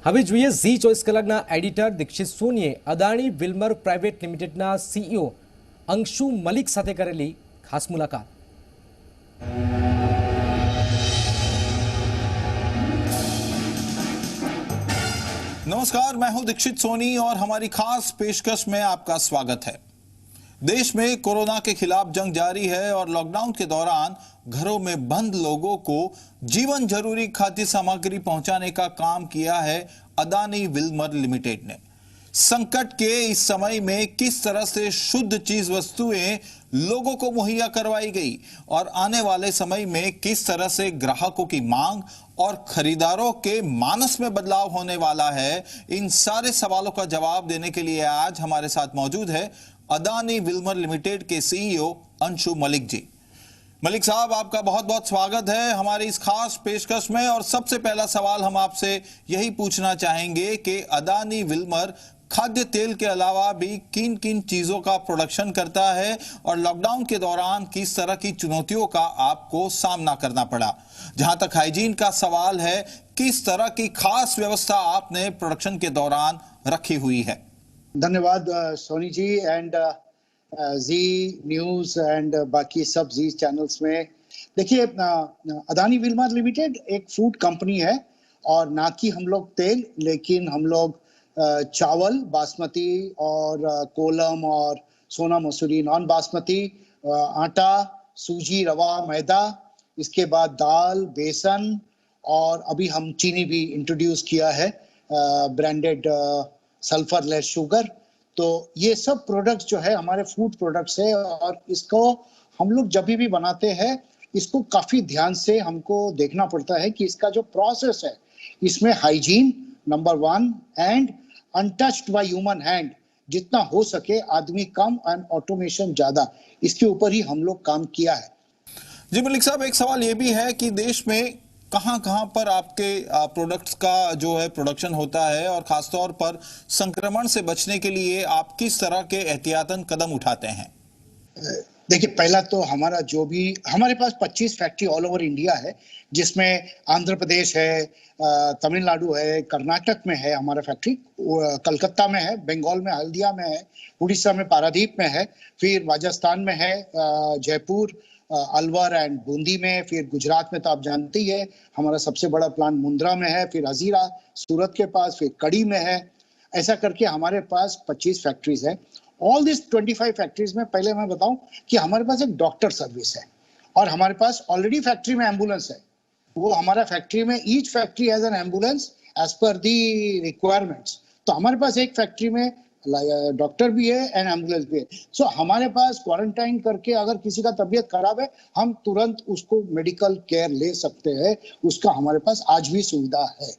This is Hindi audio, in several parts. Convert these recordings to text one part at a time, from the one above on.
હવે જોઈએ ઝી 24 કલાકના એડિટર દીક્ષિત સોનીએ અદાણી વિલ્મર પ્રાઇવેટ લિમિટેડના સીઈઓ અંશુ મલિક સાથે કરેલી ખાસ મુલાકાત। नमस्कार, मैं हूं दीक्षित सोनी और हमारी खास पेशकश में आपका स्वागत है। देश में कोरोना के खिलाफ जंग जारी है और लॉकडाउन के दौरान घरों में बंद लोगों को जीवन जरूरी खाद्य सामग्री पहुंचाने का काम किया है अदानी विल्मर लिमिटेड ने। संकट के इस समय में किस तरह से शुद्ध चीज वस्तुएं लोगों को मुहैया करवाई गई और आने वाले समय में किस तरह से ग्राहकों की मांग और खरीदारों के मानस में बदलाव होने वाला है, इन सारे सवालों का जवाब देने के लिए आज हमारे साथ मौजूद है अदानी विल्मर लिमिटेड के सीईओ अंशु मलिक जी। मलिक साहब, आपका बहुत बहुत स्वागत है हमारी इस खास पेशकश में। और सबसे पहला सवाल हम आपसे यही पूछना चाहेंगे कि अदानी विल्मर खाद्य तेल के अलावा भी किन किन चीजों का प्रोडक्शन करता है और लॉकडाउन के दौरान किस तरह की चुनौतियों का आपको सामना करना पड़ा। जहां तक हाइजीन का सवाल है, किस तरह की खास व्यवस्था आपने प्रोडक्शन के दौरान रखी हुई है। धन्यवाद Soni ji and ji news and बाकी सब जी चैनल्स में। देखिए, अदानी विल्मर लिमिटेड एक फूड कंपनी है और ना कि हम लोग तेल, लेकिन हम लोग चावल बासमती और कोलम और सोना मसूरी नॉन बासमती, आटा, सूजी, रवा, मैदा, इसके बाद दाल, बेसन और अभी हम चीनी भी इंट्रोड्यूस किया है, ब्रांडेड सल्फर लेस शुगर। तो ये सब प्रोडक्ट्स जो है हमारे फूड प्रोडक्ट्स है और इसको हम लोग जब भी बनाते हैं इसको काफी ध्यान से हमको देखना पड़ता है कि इसका जो प्रोसेस है इसमें hygiene number 1 and untouched by human hand जितना हो सके, आदमी कम एंड ऑटोमेशन ज्यादा, इसके ऊपर ही हम लोग काम किया है। जी मलिक साहब, एक सवाल ये भी है कि देश में कहां कहां पर आपके प्रोडक्ट्स का जो है प्रोडक्शन होता है और खासतौर पर संक्रमण से बचने के लिए आप किस तरह के एहतियातन कदम उठाते हैं। देखिए, पहला तो हमारे पास 25 फैक्ट्री ऑल ओवर इंडिया है, जिसमें आंध्र प्रदेश है, तमिलनाडु है, कर्नाटक में है हमारा फैक्ट्री, कलकत्ता में है, बंगाल में हल्दिया में है, उड़ीसा में पारादीप में है, फिर राजस्थान में है, जयपुर, अलवर एंड बूंदी में, फिर गुजरात में तो आप जानते ही है हमारा सबसे बड़ा प्लांट मुंद्रा में है, फिर हजीरा सूरत के पास, फिर कड़ी में है। ऐसा करके हमारे पास 25 फैक्ट्रीज है। ऑल दिस 25 फैक्ट्रीज में पहले मैं बताऊं कि हमारे पास एक डॉक्टर सर्विस है और हमारे पास ऑलरेडी फैक्ट्री में एम्बुलेंस है। वो हमारा फैक्ट्री में each factory has an ambulance as per the requirements. तो हमारे पास एक फैक्ट्री में डॉक्टर भी है एंड एम्बुलेंस भी है। सो हमारे पास क्वारंटाइन करके अगर किसी का तबीयत खराब है हम तुरंत उसको मेडिकल केयर ले सकते हैं, उसका हमारे पास आज भी सुविधा है।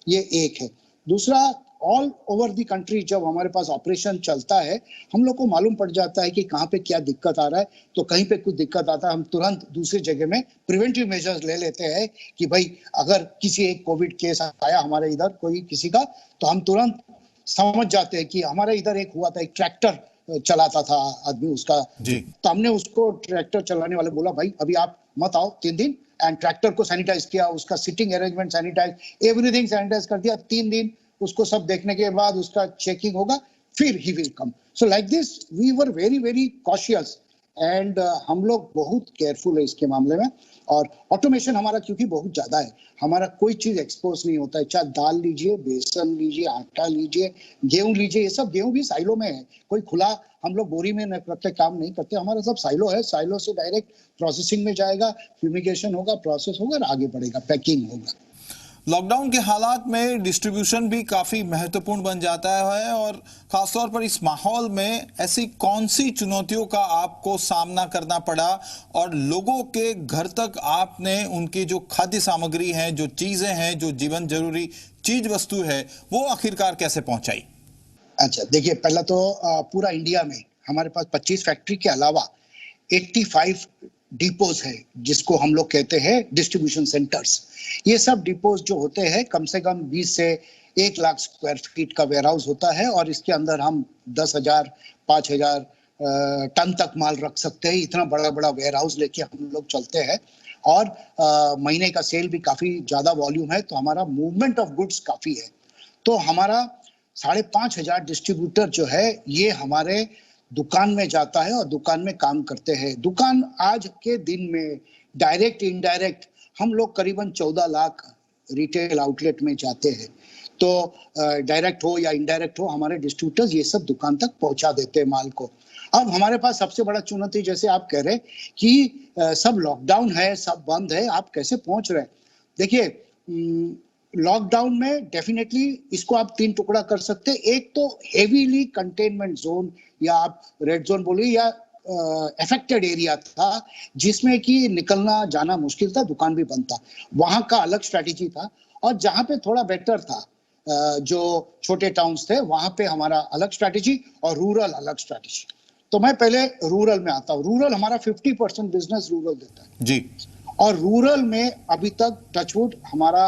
ये एक है। दूसरा, ऑल ओवर द कंट्री जब हमारे पास ऑपरेशन चलता है हम लोग को मालूम पड़ जाता है कि कहाँ पे क्या दिक्कत आ रहा है। तो कहीं पे कुछ दिक्कत आता है हम तुरंत दूसरी जगह में प्रिवेंटिव मेजर्स ले लेते हैं कि भाई अगर किसी एक कोविड केस आया हमारे इधर कोई किसी का, तो हम तुरंत समझ जाते हैं कि हमारे इधर एक हुआ था, एक ट्रैक्टर चलाता था आदमी उसका जी। तो हमने उसको ट्रैक्टर चलाने वाले बोला भाई अभी आप मत आओ 3 दिन, एंड ट्रैक्टर को सैनिटाइज किया, उसका sitting arrangement sanitize, everything sanitize कर दिया। 3 दिन उसको सब देखने के बाद उसका चेकिंग होगा, फिर he will come. So like this we were very very cautious and हम लोग बहुत केयरफुल है इसके मामले में। और ऑटोमेशन हमारा क्योंकि बहुत ज्यादा है, हमारा कोई चीज एक्सपोज नहीं होता है, चाहे दाल लीजिए, बेसन लीजिए, आटा लीजिए, गेहूं लीजिए। ये सब गेहूं भी साइलो में है, कोई खुला हम लोग बोरी में रखते काम नहीं करते, हमारा सब साइलो है। साइलो से डायरेक्ट प्रोसेसिंग में जाएगा, फ्यूमिगेशन होगा, प्रोसेस होगा और आगे बढ़ेगा, पैकिंग होगा। लॉकडाउन के हालात में डिस्ट्रीब्यूशन भी काफी महत्वपूर्ण बन जाता है और खासतौर पर इस माहौल में ऐसी कौन सी चुनौतियों का आपको सामना करना पड़ा और लोगों के घर तक आपने उनकी जो खाद्य सामग्री है, जो चीजें हैं, जो जीवन जरूरी चीज वस्तु है, वो आखिरकार कैसे पहुंचाई। अच्छा, देखिए, पहला तो पूरा इंडिया में हमारे पास 25 फैक्ट्री के अलावा 85 डिपोज है जिसको हम लोग कहते हैं डिस्ट्रीब्यूशन सेंटर्स। ये सब डिपोज जो होते हैं कम से कम 20 से 1 लाख स्क्वायर फीट का वेयर हाउस होता है और इसके अंदर हम 10,000 5,000 टन तक माल रख सकते हैं। इतना बड़ा बड़ा वेयर हाउस लेके हम लोग चलते हैं और महीने का सेल भी काफी ज्यादा वॉल्यूम है, तो हमारा मूवमेंट ऑफ गुड्स काफी है। तो हमारा 5,500 डिस्ट्रीब्यूटर जो है ये हमारे दुकान में जाता है और दुकान में काम करते हैं। दुकान आज के दिन में डायरेक्ट इनडायरेक्ट हम लोग करीबन 14 लाख रिटेल आउटलेट में जाते हैं। तो डायरेक्ट हो या इनडायरेक्ट हो, हमारे डिस्ट्रीब्यूटर्स ये सब दुकान तक पहुंचा देते हैं माल को। अब हमारे पास सबसे बड़ा चुनौती, जैसे आप कह रहे कि सब लॉकडाउन है, सब बंद है, आप कैसे पहुंच रहे हैं? देखिए, लॉकडाउन में डेफिनेटली इसको आप 3 टुकड़ा कर सकते हैं। एक तो हेवीली कंटेनमेंट जोन या आप रेड जोन बोलिए या अफेक्टेड एरिया था जिसमें कि निकलना जाना मुश्किल था, दुकान भी बंद था, वहां का अलग स्ट्रैटेजी था। और जहां पे थोड़ा बेटर था, जो छोटे टाउन्स थे, वहां पे हमारा अलग स्ट्रैटेजी और रूरल अलग स्ट्रैटेजी। तो मैं पहले रूरल में आता हूँ। रूरल हमारा 50% बिजनेस रूरल देता है जी। और रूरल में अभी तक टचवुड हमारा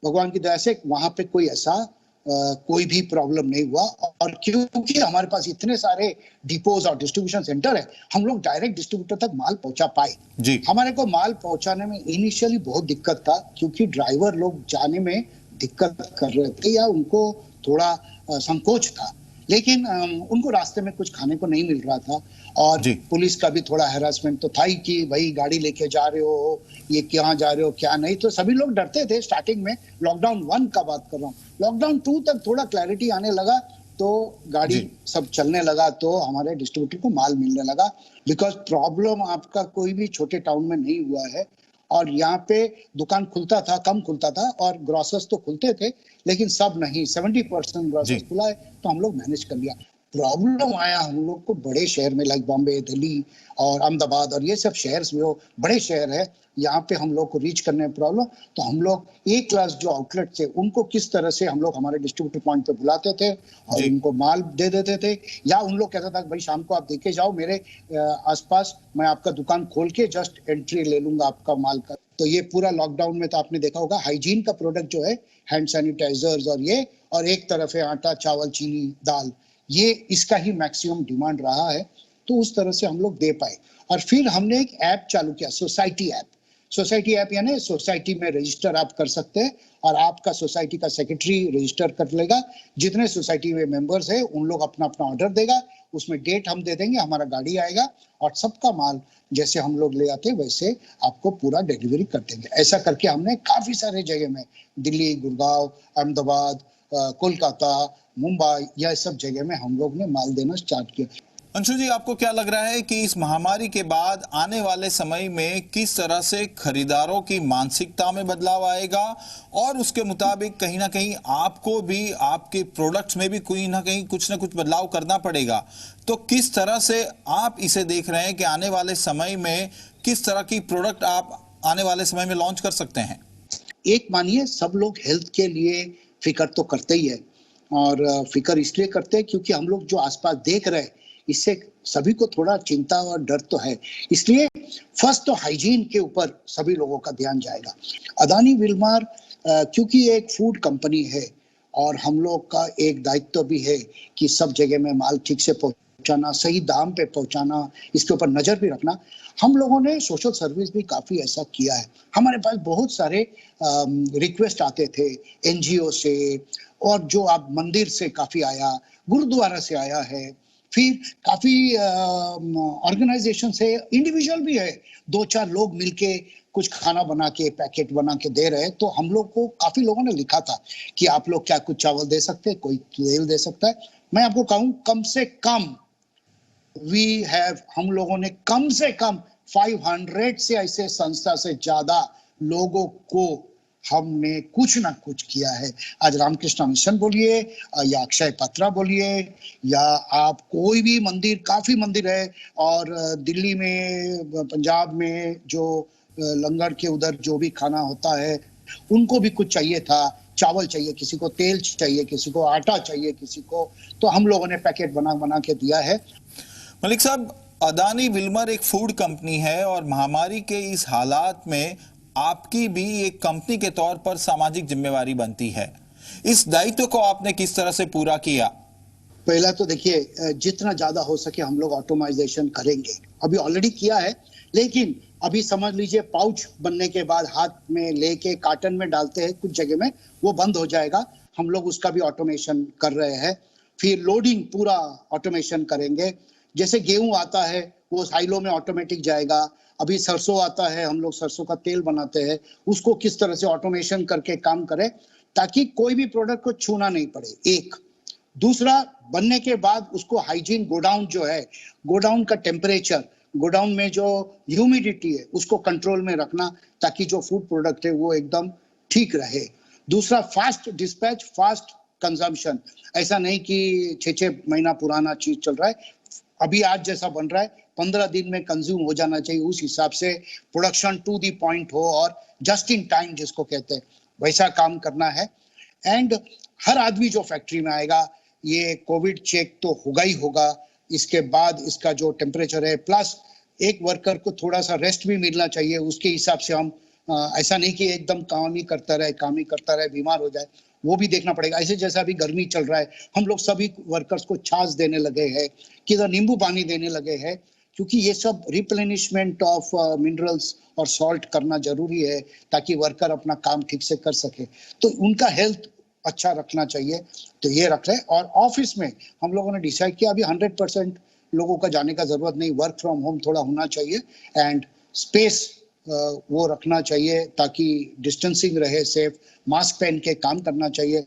भगवान की दया से वहां पे कोई ऐसा कोई भी प्रॉब्लम नहीं हुआ। और क्योंकि हमारे पास इतने सारे डिपोज और डिस्ट्रीब्यूशन सेंटर है, हम लोग डायरेक्ट डिस्ट्रीब्यूटर तक माल पहुंचा पाए। जी। हमारे को माल पहुंचाने में इनिशियली बहुत दिक्कत था क्योंकि ड्राइवर लोग जाने में दिक्कत कर रहे थे या उनको थोड़ा संकोच था, लेकिन उनको रास्ते में कुछ खाने को नहीं मिल रहा था। और जी। पुलिस का भी थोड़ा हैरेसमेंट तो था ही कि भाई गाड़ी लेके जा रहे हो, ये क्या जा रहे हो क्या नहीं, तो सभी लोग डरते थे स्टार्टिंग में। लॉकडाउन 1 का बात कर रहा हूँ। लॉकडाउन 2 तक थोड़ा क्लैरिटी आने लगा तो गाड़ी सब चलने लगा, तो हमारे डिस्ट्रीब्यूटर को माल मिलने लगा। बिकॉज प्रॉब्लम आपका कोई भी छोटे टाउन में नहीं हुआ है। और यहाँ पे दुकान खुलता था, कम खुलता था, और ग्रोसर्स तो खुलते थे लेकिन सब नहीं, 70% ग्रोसर्स खुला है, तो हम लोग मैनेज कर लिया। प्रॉब्लम आया हम लोग को बड़े शहर में, लाइक बॉम्बे, दिल्ली और अहमदाबाद और ये सब शहर जो बड़े शहर है, यहाँ पे हम लोग को रीच करने में प्रॉब्लम। तो हम लोग ए क्लास जो आउटलेट थे उनको किस तरह से हम लोग हमारे डिस्ट्रीब्यूटर पॉइंट पे बुलाते थे और उनको माल दे देते थे, या उन लोग कहता था भाई शाम को आप देखे जाओ मेरे आसपास, मैं आपका दुकान खोल के जस्ट एंट्री ले लूंगा आपका माल का। तो ये पूरा लॉकडाउन में तो आपने देखा होगा हाइजीन का प्रोडक्ट जो है, हैंड सैनिटाइजर्स और ये, और एक तरफ है आटा, चावल, चीनी, दाल, ये इसका ही मैक्सिमम डिमांड रहा है। तो उस तरह से हम लोग दे पाए। और फिर हमने एक ऐप चालू किया, सोसाइटी ऐप। सोसाइटी ऐप यानी सोसाइटी में रजिस्टर आप कर सकते हैं और आपका सोसाइटी का सेक्रेटरी रजिस्टर कर लेगा। जितने सोसाइटी में मेंबर्स है उन लोग अपना अपना ऑर्डर देगा, उसमें डेट हम दे देंगे, हमारा गाड़ी आएगा और सबका माल जैसे हम लोग ले आते वैसे आपको पूरा डिलीवरी कर देंगे। ऐसा करके हमने काफी सारे जगह में, दिल्ली, गुड़गांव, अहमदाबाद, कोलकाता, मुंबई, यह सब जगह में हम लोग ने माल देना स्टार्ट किया। अंशु जी, आपको क्या लग रहा है कि इस महामारी के बाद आने वाले समय में किस तरह से खरीदारों की मानसिकता में बदलाव आएगा और उसके मुताबिक कहीं ना कहीं आपको भी आपके प्रोडक्ट्स में भी कोई ना कहीं कुछ ना कुछ बदलाव करना पड़ेगा? तो किस तरह से आप इसे देख रहे हैं कि आने वाले समय में किस तरह की प्रोडक्ट आप आने वाले समय में लॉन्च कर सकते हैं? एक मानिए, सब लोग हेल्थ के लिए फिक्र तो करते ही है, और फिक्र इसलिए करते हैं क्योंकि हम लोग जो आसपास देख रहे हैं इससे सभी को थोड़ा चिंता और डर तो है। इसलिए फर्स्ट तो हाइजीन के ऊपर सभी लोगों का ध्यान जाएगा। अदानी विल्मर क्योंकि एक फूड कंपनी है और हम लोग का एक दायित्व भी है कि सब जगह में माल ठीक से पहुंचाना, सही दाम पे पहुंचाना, इसके ऊपर नजर भी रखना। हम लोगों ने सोशल सर्विस भी काफी ऐसा किया है। हमारे पास बहुत सारे रिक्वेस्ट आते थे एनजीओ से, और जो आप मंदिर से काफी आया, गुरुद्वारा से आया है, फिर काफी ऑर्गेनाइजेशन से, इंडिविजुअल भी है, 2-4 लोग मिलके कुछ खाना बना के पैकेट बना के दे रहे हैं। तो हम लोग को काफी लोगों ने लिखा था कि आप लोग क्या कुछ चावल दे सकते हैं, कोई तेल दे सकता है। मैं आपको कहूं, कम से कम हम लोगों ने कम से कम 500 से ऐसे संस्था से ज्यादा लोगों को हमने कुछ ना कुछ किया है। आज रामकृष्ण मिशन बोलिए या अक्षय पत्रा बोलिए, या आप कोई भी मंदिर, काफी मंदिर है, और दिल्ली में, पंजाब में जो लंगर के उधर जो भी खाना होता है उनको भी कुछ चाहिए था, चावल चाहिए, किसी को तेल चाहिए, किसी को आटा चाहिए, किसी को, तो हम लोगों ने पैकेट बना बना के दिया है। मलिक साहब, अदानी विल्मर एक फूड कंपनी है और महामारी के इस हालात में आपकी भी एक कंपनी के तौर पर सामाजिक जिम्मेवारी बनती है। इस दायित्व को आपने किस तरह से पूरा किया? पहला तो देखिए, जितना ज्यादा हो सके हम लोग ऑटोमाइजेशन करेंगे। अभी ऑलरेडी किया है, लेकिन अभी समझ लीजिए पाउच बनने के बाद हाथ में लेके कार्टन में डालते हैं कुछ जगह में, वो बंद हो जाएगा। हम लोग उसका भी ऑटोमेशन कर रहे हैं। फिर लोडिंग पूरा ऑटोमेशन करेंगे। जैसे गेहूं आता है वो साइलो में ऑटोमेटिक जाएगा। अभी सरसों आता है, हम लोग सरसों का तेल बनाते हैं, उसको किस तरह से ऑटोमेशन करके काम करें ताकि कोई भी प्रोडक्ट को छूना नहीं पड़े। एक दूसरा, बनने के बाद उसको हाइजीन, गोडाउन जो है, गोडाउन का टेम्परेचर, गोडाउन में जो ह्यूमिडिटी है उसको कंट्रोल में रखना ताकि जो फूड प्रोडक्ट है वो एकदम ठीक रहे। दूसरा, फास्ट डिस्पैच, फास्ट कंजम्पशन। ऐसा नहीं कि 6-6 महीना पुराना चीज चल रहा है, अभी आज जैसा बन रहा है 15 दिन में कंज्यूम हो जाना चाहिए। उस हिसाब से प्रोडक्शन टू दी पॉइंट हो और जस्ट इन टाइम जिसको कहते हैं वैसा काम करना है। एंड हर आदमी जो फैक्ट्री में आएगा ये कोविड चेक तो होगा ही होगा। इसके बाद इसका जो टेम्परेचर है, प्लस एक वर्कर को थोड़ा सा रेस्ट भी मिलना चाहिए। उसके हिसाब से हम ऐसा नहीं कि एकदम काम ही करता रहे, बीमार हो जाए, वो भी देखना पड़ेगा। ऐसे जैसा अभी गर्मी चल रहा है, हम लोग सभी वर्कर्स को छाछ देने लगे हैं, किधर नींबू पानी देने लगे हैं, क्योंकि ये सब रिप्लेनिशमेंट ऑफ मिनरल्स और सॉल्ट करना जरूरी है ताकि वर्कर अपना काम ठीक से कर सके। तो उनका हेल्थ अच्छा रखना चाहिए, तो ये रख रहे हैं। और ऑफिस में हम लोगों ने डिसाइड किया अभी 100% लोगों का जाने का जरूरत नहीं, वर्क फ्रॉम होम थोड़ा होना चाहिए एंड स्पेस वो रखना चाहिए ताकि डिस्टेंसिंग रहे, सेफ, मास्क पहन के काम करना चाहिए।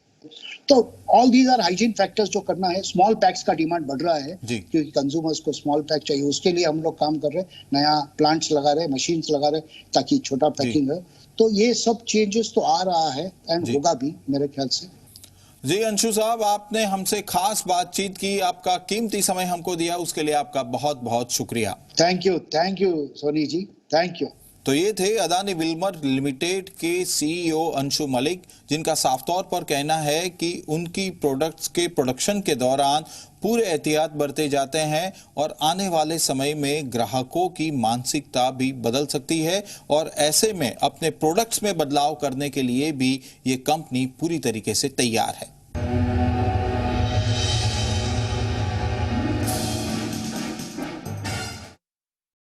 तो all these are hygiene factors जो करना है। स्मॉल पैक्स का डिमांड बढ़ रहा है क्योंकि कंज्यूमर्स को स्मॉल पैक चाहिए, उसके लिए हम लोग काम कर रहे हैं, नया प्लांट्स लगा रहे हैं, मशीन्स लगा रहे हैं ताकि छोटा पैकिंग है। तो ये सब चेंजेस तो आ रहा है एंड होगा भी मेरे ख्याल से। जी अंशु साहब, आपने हमसे खास बातचीत की, आपका कीमती समय हमको दिया, उसके लिए आपका बहुत बहुत शुक्रिया। Thank you Soni ji, thank you. तो ये थे अदानी विल्मर लिमिटेड के सीईओ अंशु मलिक, जिनका साफ तौर पर कहना है कि उनकी प्रोडक्ट्स के प्रोडक्शन के दौरान पूरे एहतियात बरते जाते हैं और आने वाले समय में ग्राहकों की मानसिकता भी बदल सकती है और ऐसे में अपने प्रोडक्ट्स में बदलाव करने के लिए भी ये कंपनी पूरी तरीके से तैयार है।